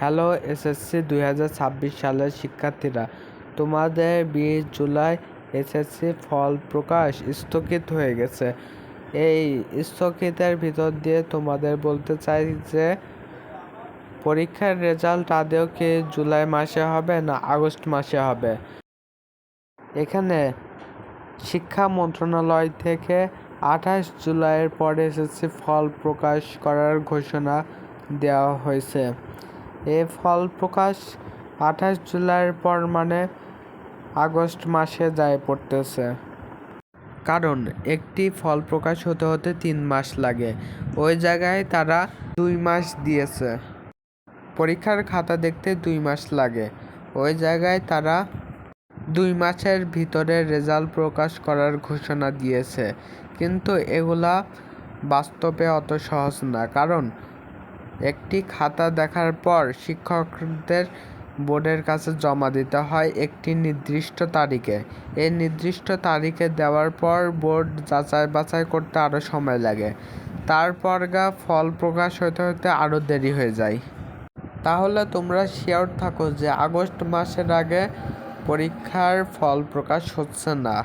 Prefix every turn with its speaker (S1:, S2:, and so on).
S1: Hello SSC 2026 সালের শিক্ষার্থীরা, তোমাদের 20 জুলাই এসএসসি ফল প্রকাশ স্থগিত হয়ে গেছে। এই স্থগিতের ভিতর দিয়ে তোমাদের বলতে চাই যে পরীক্ষার রেজাল্ট আদৌ কি জুলাই মাসে হবে না আগস্ট মাসে হবে। এখানে শিক্ষা মন্ত্রণালয় থেকে 28 জুলাইয়ের পরে এসএসসি ফল প্রকাশ করার ঘোষণা দেওয়া হয়েছে। এই ফল প্রকাশ 28 জুলাইয়ের পর মানে আগস্ট মাসে যায় পড়তেছে, কারণ একটি ফল প্রকাশ হতে হতে 3 মাস লাগে। ওই জায়গায় তারা 2 মাস দিয়েছে। পরীক্ষার খাতা দেখতে 2 মাস লাগে, ওই জায়গায় তারা 2 মাসের ভিতরে রেজাল্ট প্রকাশ করার ঘোষণা দিয়েছে। কিন্তু এগুলা বাস্তবে অত সহজ না, কারণ একটি খাতা দেখার পর শিক্ষকদের বোর্ডের কাছে জমা দিতে হয় একটি নির্দিষ্ট তারিখে। এই নির্দিষ্ট তারিখে দেওয়ার পর বোর্ড যাচাই বাছাই করতে আরও সময় লাগে। তারপর ফল প্রকাশ হতে হতে আরও দেরি হয়ে যায়। তাহলে তোমরা শিওর থাকো যে আগস্ট মাসের আগে পরীক্ষার ফল প্রকাশ হচ্ছে না।